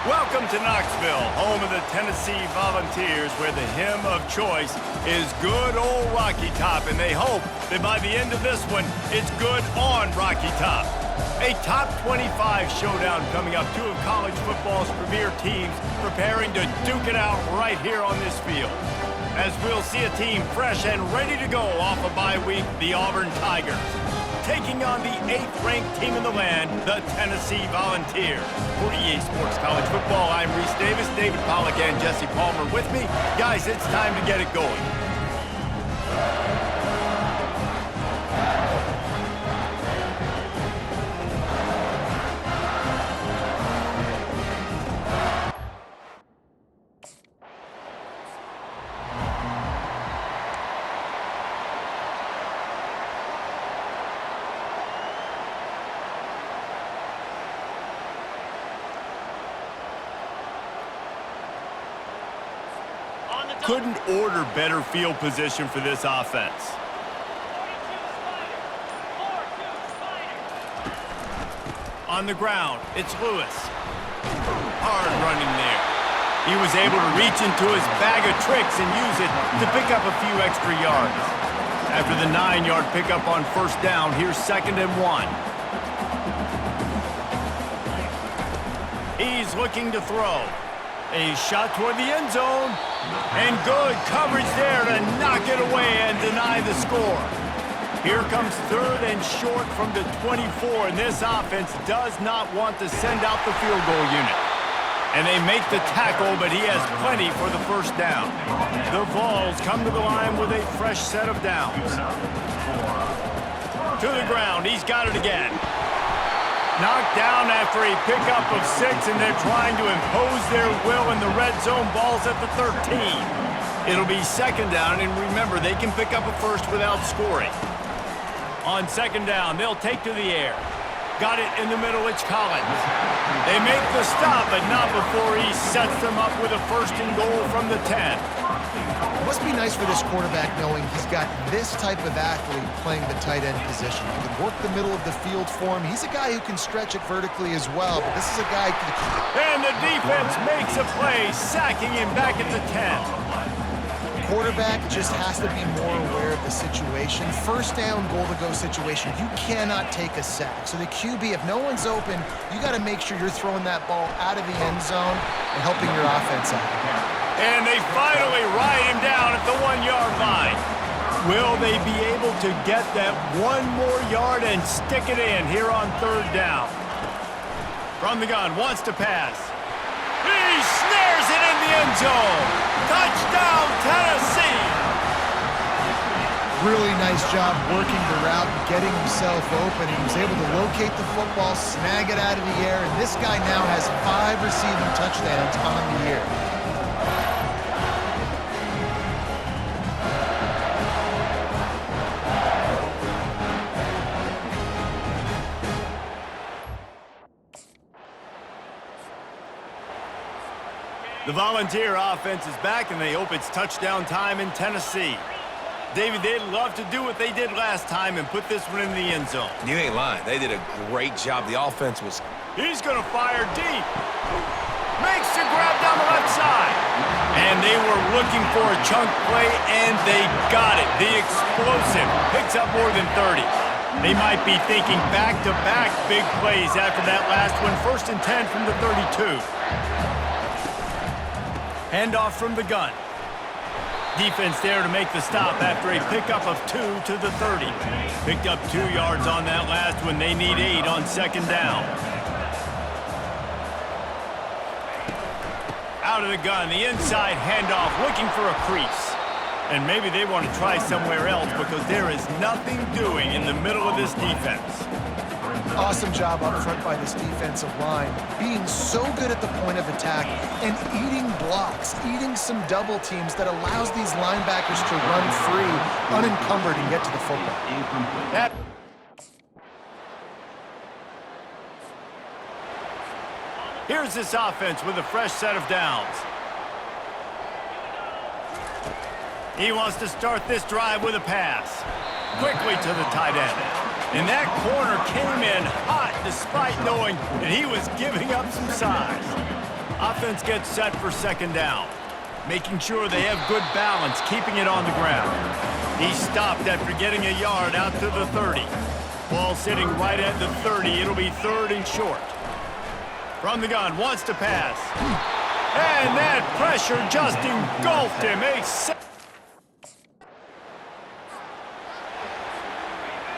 Welcome to Knoxville, home of the Tennessee Volunteers, where the hymn of choice is good old Rocky Top, and they hope that by the end of this one, it's good on Rocky Top. A top 25 showdown coming up, two of college football's premier teams preparing to duke it out right here on this field. As we'll see a team fresh and ready to go off a bye week, the Auburn Tigers, taking on the 8th-ranked team in the land, the Tennessee Volunteers. For EA Sports College Football, I'm Reese Davis, David Pollack, and Jesse Palmer with me. Guys, it's time to get it going. Couldn't order better field position for this offense. On the ground, it's Lewis. Hard running there. He was able to reach into his bag of tricks and use it to pick up a few extra yards. After the 9-yard pickup on first down, here's 2nd and 1. He's looking to throw. A shot toward the end zone. And good coverage there to knock it away and deny the score. Here comes 3rd and short from the 24, and this offense does not want to send out the field goal unit. And they make the tackle, but he has plenty for the first down. The Vols come to the line with a fresh set of downs. To the ground, he's got it again. Knocked down after a pickup of 6, and they're trying to impose their will in the red zone. Ball's at the 13. It'll be 2nd down, and remember, they can pick up a first without scoring. On 2nd down, they'll take to the air. Got it in the middle, it's Collins. They make the stop, but not before he sets them up with a 1st and goal from the 10. It must be nice for this quarterback knowing he's got this type of athlete playing the tight end position. He can work the middle of the field for him. He's a guy who can stretch it vertically as well, but this is a guy who can... And the defense makes a play, sacking him back at the 10. Quarterback just has to be more aware of the situation. 1st down, goal-to-go situation, you cannot take a sack. So the QB, if no one's open, you got to make sure you're throwing that ball out of the end zone and helping your offense out. And they finally ride him down at the 1-yard line. Will they be able to get that 1 more yard and stick it in here on 3rd down? From the gun, wants to pass. He snares it in the end zone. Touchdown, Tennessee! Really nice job working the route and getting himself open. He was able to locate the football, snag it out of the air, and this guy now has 5 receiving touchdowns on the year. The Volunteer offense is back, and they hope it's touchdown time in Tennessee. David, they'd love to do what they did last time and put this one in the end zone. You ain't lying. They did a great job. The offense was... He's going to fire deep. Makes the grab down the left side. And they were looking for a chunk play, and they got it. The explosive picks up more than 30. They might be thinking back-to-back big plays after that last one. 1st and 10 from the 32. Handoff from the gun. Defense there to make the stop after a pickup of 2 to the 30. Picked up 2 yards on that last one. They need 8 on 2nd down. Out of the gun, the inside handoff, looking for a crease. And maybe they want to try somewhere else because there is nothing doing in the middle of this defense. Awesome job up front by this defensive line, being so good at the point of attack and eating blocks, eating some double teams that allows these linebackers to run free, unencumbered, and get to the football. Here's this offense with a fresh set of downs. He wants to start this drive with a pass. Quickly to the tight end. And that corner came in hot despite knowing that he was giving up some size. Offense gets set for second down, making sure they have good balance, keeping it on the ground. He stopped after getting a yard out to the 30. Ball sitting right at the 30. It'll be third and short. From the gun, wants to pass. And that pressure just engulfed him.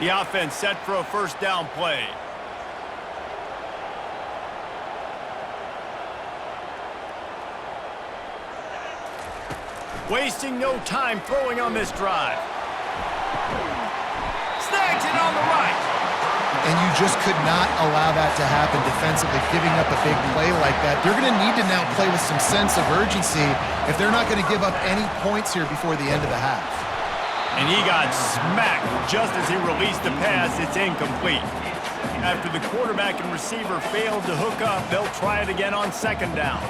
The offense set for a first down play. Wasting no time throwing on this drive. Snags it on the right. And you just could not allow that to happen defensively, giving up a big play like that. They're going to need to now play with some sense of urgency if they're not going to give up any points here before the end of the half. And he got smacked just as he released the pass. It's incomplete. After the quarterback and receiver failed to hook up, they'll try it again on second down.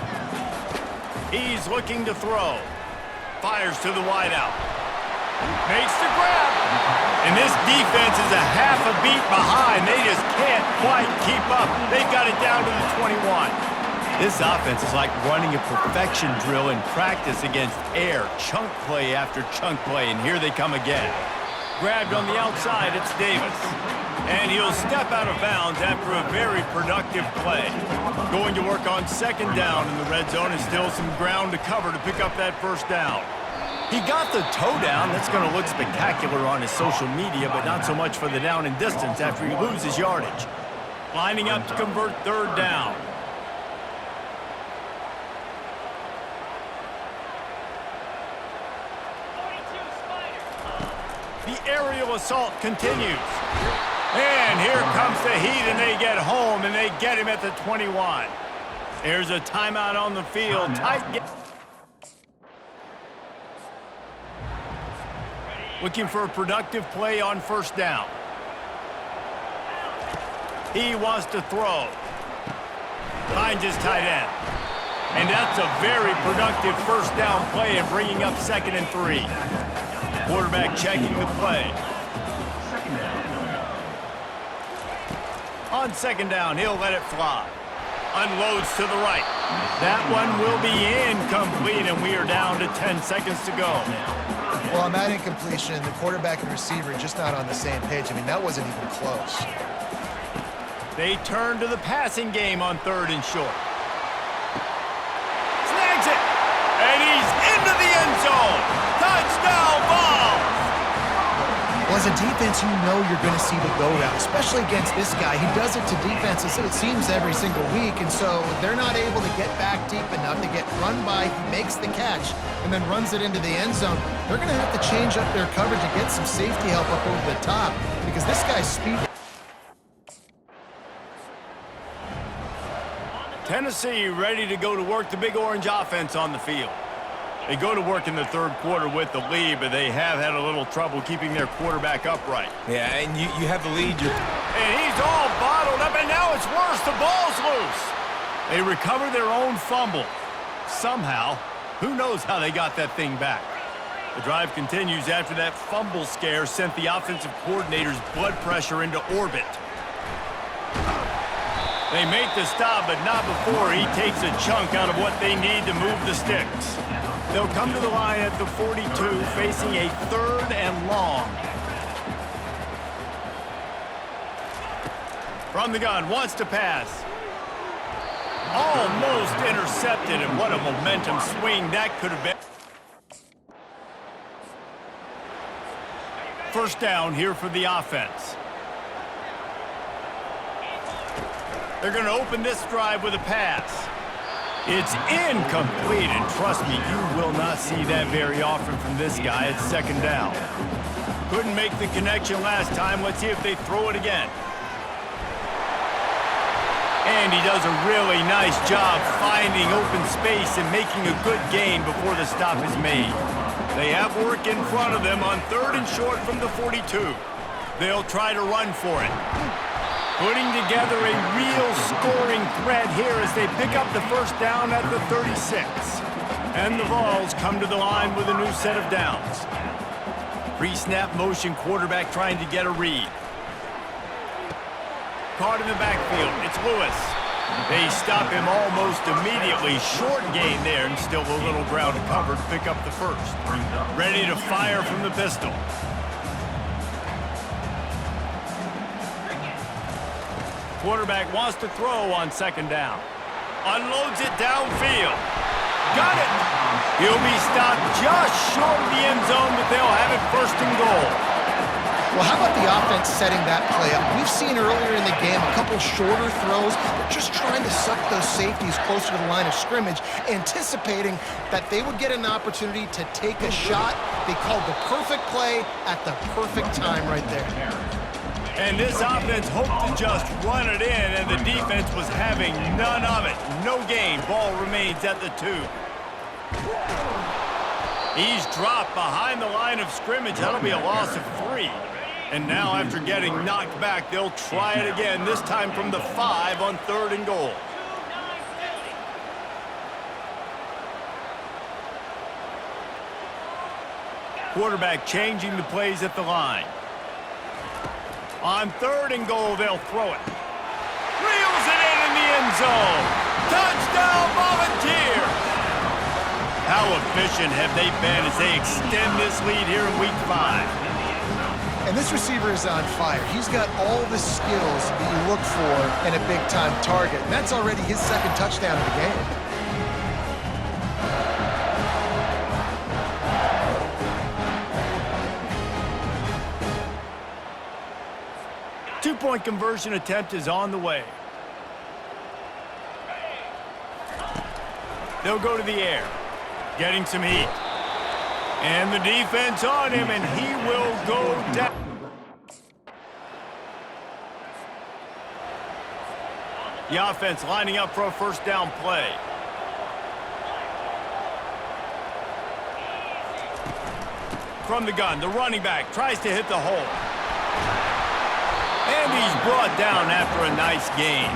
He's looking to throw. Fires to the wideout. Makes the grab. And this defense is a half a beat behind. They just can't quite keep up. They've got it down to the 21. This offense is like running a perfection drill in practice against air. Chunk play after chunk play, and here they come again. Grabbed on the outside, it's Davis. And he'll step out of bounds after a very productive play. Going to work on second down in the red zone, and still some ground to cover to pick up that first down. He got the toe down. That's going to look spectacular on his social media, but not so much for the down and distance after he loses yardage. Lining up to convert third down. The aerial assault continues. And here comes the heat, and they get home, and they get him at the 21. There's a timeout on the field. Tight game. Looking for a productive play on first down. He wants to throw. Finds his tight end. And that's a very productive first down play and bringing up 2nd and 3. Quarterback checking the play. On second down, he'll let it fly. Unloads to the right. That one will be incomplete, and we are down to 10 seconds to go. Well, on that incompletion, the quarterback and receiver are just not on the same page. I mean, that wasn't even close. They turn to the passing game on third and short. Snags it! And he's into the end zone! Touchdown ball! Well, as a defense, you know you're going to see the go route, especially against this guy. He does it to defenses, it seems, every single week, and so they're not able to get back deep enough to get run by. He makes the catch and then runs it into the end zone. They're going to have to change up their coverage and get some safety help up over the top because this guy's speed. Tennessee ready to go to work, the Big Orange offense on the field. They go to work in the third quarter with the lead, but they have had a little trouble keeping their quarterback upright. Yeah, and you have the lead. And he's all bottled up, and now it's worse. The ball's loose. They recover their own fumble. Somehow, who knows how they got that thing back. The drive continues after that fumble scare sent the offensive coordinator's blood pressure into orbit. They make the stop, but not before he takes a chunk out of what they need to move the sticks. They'll come to the line at the 42, facing a third and long. From the gun, wants to pass. Almost intercepted, and what a momentum swing that could have been. First down here for the offense. They're going to open this drive with a pass. It's incomplete, and trust me, you will not see that very often from this guy. It's second down. Couldn't make the connection last time. Let's see if they throw it again. And he does a really nice job finding open space and making a good gain before the stop is made. They have work in front of them on third and short from the 42. They'll try to run for it. Putting together a real scoring threat here as they pick up the first down at the 36. And the Vols come to the line with a new set of downs. Pre-snap motion, quarterback trying to get a read. Caught in the backfield, it's Lewis. They stop him almost immediately. Short gain there and still a little ground to cover to pick up the first. Ready to fire from the pistol. Quarterback wants to throw on second down. Unloads it downfield. Got it. He'll be stopped just short of the end zone, but they'll have it first and goal. Well, how about the offense setting that play up? We've seen earlier in the game a couple shorter throws. They're just trying to suck those safeties closer to the line of scrimmage, anticipating that they would get an opportunity to take a shot. They called the perfect play at the perfect time right there. And this offense hoped to just run it in, and the defense was having none of it. No gain. Ball remains at the 2. He's dropped behind the line of scrimmage. That'll be a loss of 3. And now, after getting knocked back, they'll try it again, this time from the 5 on 3rd and goal. Quarterback changing the plays at the line. On 3rd and goal, they'll throw it. Reels it in the end zone. Touchdown, Volunteers! How efficient have they been as they extend this lead here in Week 5? And this receiver is on fire. He's got all the skills that you look for in a big-time target. And that's already his 2nd touchdown of the game. Two-point conversion attempt is on the way. They'll go to the air, getting some heat. And the defense on him, and he will go down. The offense lining up for a first down play. From the gun, the running back tries to hit the hole. And he's brought down after a nice gain.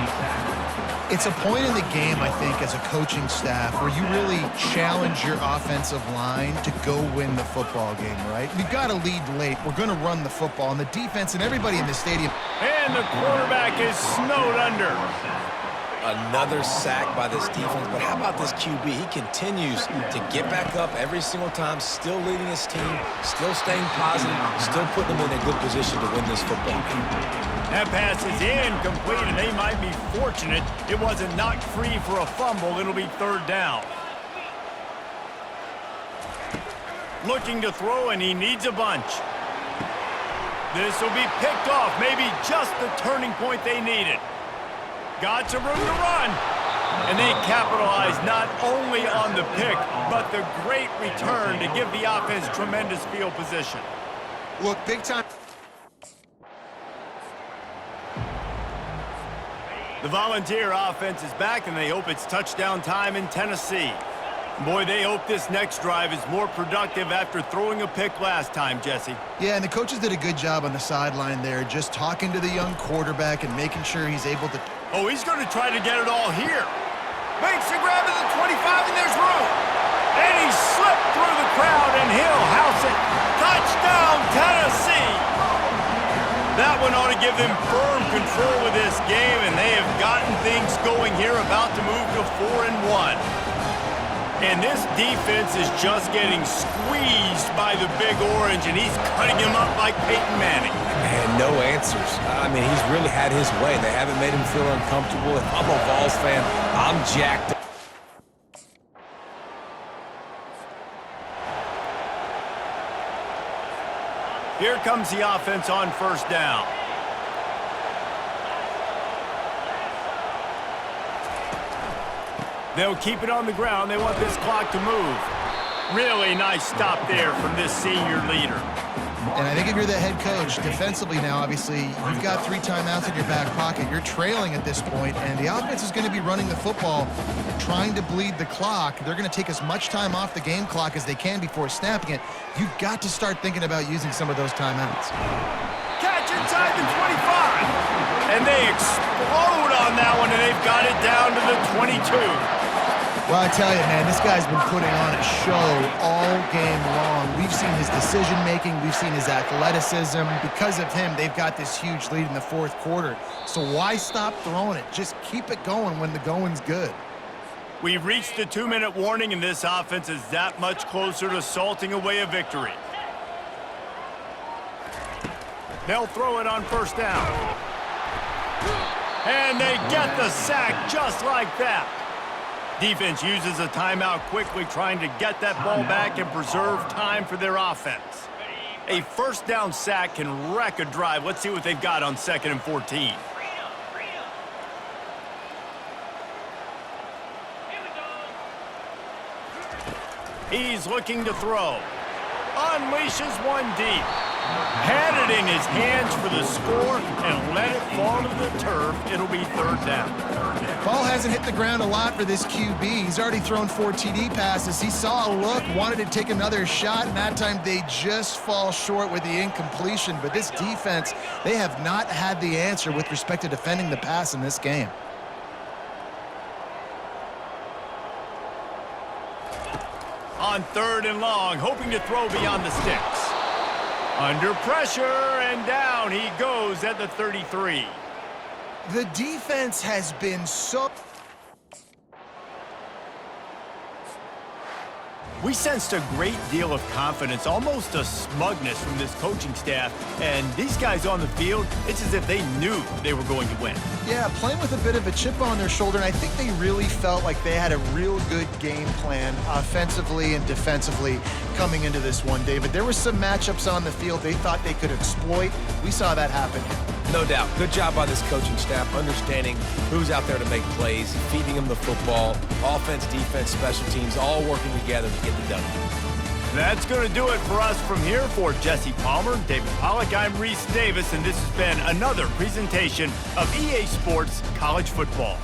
It's a point in the game, I think, as a coaching staff where you really challenge your offensive line to go win the football game, right? We've got to lead late. We're going to run the football. And the defense and everybody in the stadium. And the quarterback is snowed under. Another sack by this defense, but how about this QB? He continues to get back up every single time, still leading his team, still staying positive, still putting them in a good position to win this football game. That pass is incomplete, and they might be fortunate it wasn't knocked free for a fumble. It'll be 3rd down. Looking to throw, and he needs a bunch. This will be picked off, maybe just the turning point they needed. Got some room to run. And they capitalize not only on the pick, but the great return to give the offense tremendous field position. Look, big time. The Volunteer offense is back, and they hope it's touchdown time in Tennessee. Boy, they hope this next drive is more productive after throwing a pick last time, Jesse. Yeah, and the coaches did a good job on the sideline there, just talking to the young quarterback and making sure he's able to... Oh, he's going to try to get it all here. Makes the grab at the 25, and there's room. And he slipped through the crowd, and he'll house it. Touchdown, Tennessee! That one ought to give them firm control of this game, and they have gotten things going here, about to move to 4-1. And this defense is just getting squeezed by the Big Orange, and he's cutting him up like Peyton Manning. And no answers. I mean, he's really had his way. They haven't made him feel uncomfortable. If I'm a Vols fan, I'm jacked up. Here comes the offense on 1st down. They'll keep it on the ground. They want this clock to move. Really nice stop there from this senior leader. And I think if you're the head coach, defensively now, obviously, you've got 3 timeouts in your back pocket. You're trailing at this point, and the offense is going to be running the football, trying to bleed the clock. They're going to take as much time off the game clock as they can before snapping it. You've got to start thinking about using some of those timeouts. Catch inside the 25. And they explode on that one, and they've got it down to the 22. Well, I tell you, man, this guy's been putting on a show all game long. We've seen his decision-making. We've seen his athleticism. Because of him, they've got this huge lead in the fourth quarter. So why stop throwing it? Just keep it going when the going's good. We've reached the 2-minute warning, and this offense is that much closer to salting away a victory. They'll throw it on first down. And they get the sack just like that. Defense uses a timeout quickly, trying to get that ball back and preserve time for their offense. A first down sack can wreck a drive. Let's see what they've got on 2nd and 14. He's looking to throw. Unleashes one deep. Had it in his hands for the score and let it fall to the turf. It'll be 3rd down. Ball hasn't hit the ground a lot for this QB. He's already thrown 4 TD passes. He saw a look, wanted to take another shot, and that time they just fall short with the incompletion. But this defense, they have not had the answer with respect to defending the pass in this game. On 3rd and long, hoping to throw beyond the sticks. Under pressure, and down he goes at the 33. The defense has been so... We sensed a great deal of confidence, almost a smugness from this coaching staff. And these guys on the field, it's as if they knew they were going to win. Yeah, playing with a bit of a chip on their shoulder, and I think they really felt like they had a real good game plan offensively and defensively coming into this one, David. There were some matchups on the field they thought they could exploit. We saw that happen. No doubt. Good job by this coaching staff, understanding who's out there to make plays, feeding them the football, offense, defense, special teams, all working together to get the W. That's going to do it for us from here. For Jesse Palmer, David Pollack, I'm Reese Davis, and this has been another presentation of EA Sports College Football.